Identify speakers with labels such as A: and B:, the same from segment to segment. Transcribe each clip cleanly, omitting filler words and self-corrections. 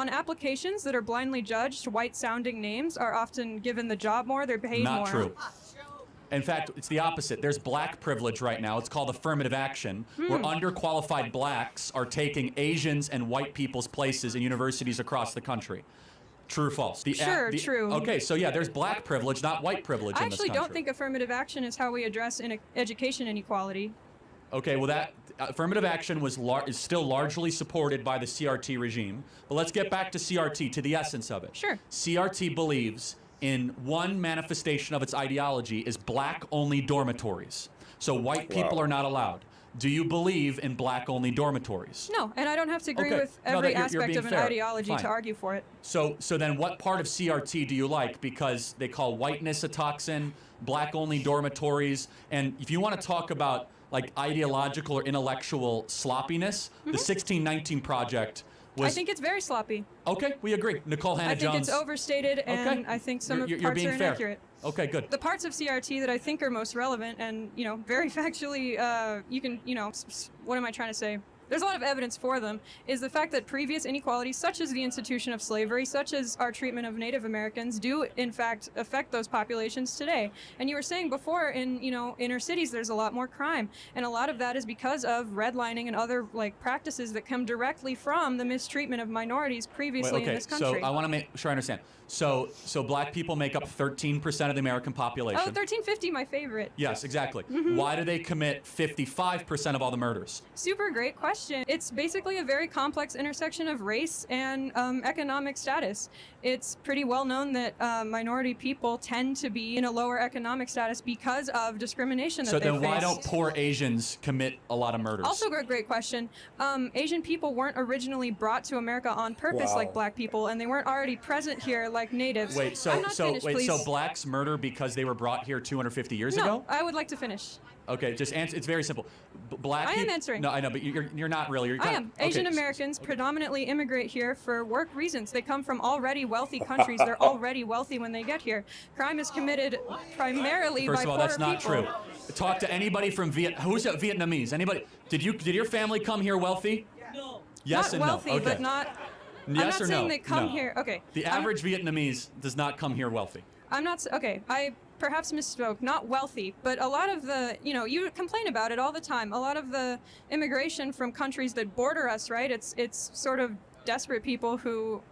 A: On applications that are blindly judged, white-sounding names are often given the job more, they're paid more.
B: Not true. In fact, it's the opposite. There's black privilege right now. It's called affirmative action, where underqualified blacks are taking Asians and white people's places in universities across the country. True or false?
A: True.
B: Okay, so yeah, there's black privilege, not white privilege
A: I
B: in this
A: actually
B: country.
A: don't think affirmative action is how we address education inequality.
B: Okay, well, that affirmative action is still largely supported by the CRT regime. But let's get back to CRT, to the essence of it.
A: Sure.
B: CRT believes in one manifestation of its ideology is black-only dormitories. So white people are not allowed. Do you believe in black-only dormitories?
A: No, and I don't have to agree
B: Okay.
A: with
B: No,
A: every
B: you're
A: aspect
B: being
A: of an
B: fair.
A: ideology
B: Fine.
A: to argue for it.
B: So then what part of CRT do you like? Because they call whiteness a toxin, black-only dormitories, and if you want to talk about like ideological or intellectual sloppiness, the 1619 Project was...
A: I think it's very sloppy.
B: Okay, we agree. Nicole Hannah-Jones.
A: I think it's overstated, and I think some
B: You're
A: parts
B: being
A: are
B: fair.
A: inaccurate.
B: Okay, good.
A: The parts of CRT that I think are most relevant and, very factually, you can, what am I trying to say? There's a lot of evidence for them, is the fact that previous inequalities, such as the institution of slavery, such as our treatment of Native Americans, do in fact affect those populations today. And you were saying before, in inner cities, there's a lot more crime, and a lot of that is because of redlining and other practices that come directly from the mistreatment of minorities previously in this country.
B: So I want to make sure I understand. So black people make up 13% of the American population.
A: Oh, 1350, my favorite.
B: Yes, exactly. Why do they commit 55% of all the murders?
A: Super great question. It's basically a very complex intersection of race and economic status. It's pretty well known that minority people tend to be in a lower economic status because of discrimination that they face.
B: So then why don't poor Asians commit a lot of murders?
A: Also a great question. Asian people weren't originally brought to America on purpose like black people, and they weren't already present here like natives.
B: Wait, so blacks murder because they were brought here 250 years ago?
A: No, I would like to finish.
B: Okay, just answer. It's very simple.
A: I am answering.
B: No, I know, but you're not really.
A: I am. Asian Americans predominantly immigrate here for work reasons. They come from already wealthy countries. They're already wealthy when they get here. Crime is committed primarily by
B: First of all,
A: poorer
B: that's not
A: people.
B: true. Talk to anybody from who's Vietnamese? Anybody? Did your family come here wealthy?
C: No.
B: Yes
A: not
B: and
A: wealthy,
B: no. Okay.
A: but not.
B: Yes
A: I'm not
B: or
A: saying
B: no?
A: they come
B: No.
A: here. Okay.
B: The average Vietnamese does not come here wealthy.
A: I'm not. Okay. I perhaps misspoke. Not wealthy, but a lot of the, you complain about it all the time. A lot of the immigration from countries that border us, right? It's sort of desperate people who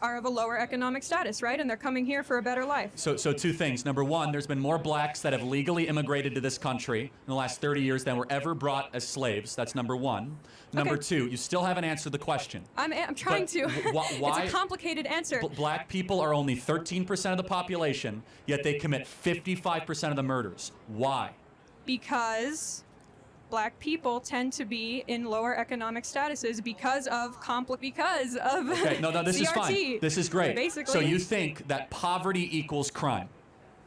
A: are of a lower economic status, right? And they're coming here for a better life.
B: So two things. Number one, there's been more blacks that have legally immigrated to this country in the last 30 years than were ever brought as slaves. That's number one. Number two, you still haven't answered the question.
A: I'm trying to.
B: Why?
A: It's a complicated answer.
B: Black people are only 13% of the population, yet they commit 55% of the murders. Why?
A: Because black people tend to be in lower economic statuses because of
B: Okay, no, this
A: CRT,
B: is fine. This is great.
A: Basically.
B: So you think that poverty equals crime?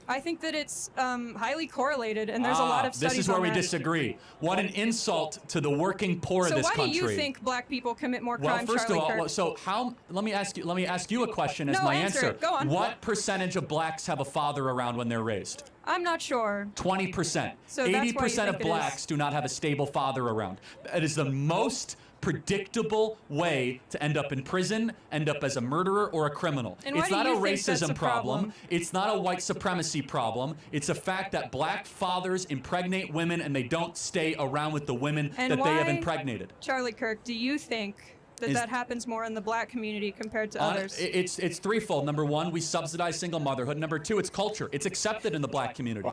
A: I think that it's highly correlated, and there's a lot of studies
B: This is where
A: on
B: we
A: that.
B: disagree. What an insult to the working poor of this country.
A: So why do you think black people commit more crime,
B: Well, first
A: Charlie
B: of all,
A: Kirk?
B: so let me ask you a question as
A: No,
B: my
A: answer it. Go on.
B: What percentage of blacks have a father around when they're raised?
A: I'm not sure.
B: 20%.
A: So that's why you
B: 80% of
A: think it
B: blacks
A: is.
B: do not have a stable father around. It is the most predictable way to end up in prison, end up as a murderer or a criminal.
A: And why
B: It's
A: do
B: not a
A: you think that's
B: racism
A: a problem?
B: It's not a white supremacy problem. It's a fact that black fathers impregnate women and they don't stay around with the women
A: And
B: that they have
A: why-
B: impregnated.
A: Charlie Kirk, do you think that happens more in the black community compared to others?
B: It's threefold. Number one, we subsidize single motherhood. Number two, it's culture. It's accepted in the black community.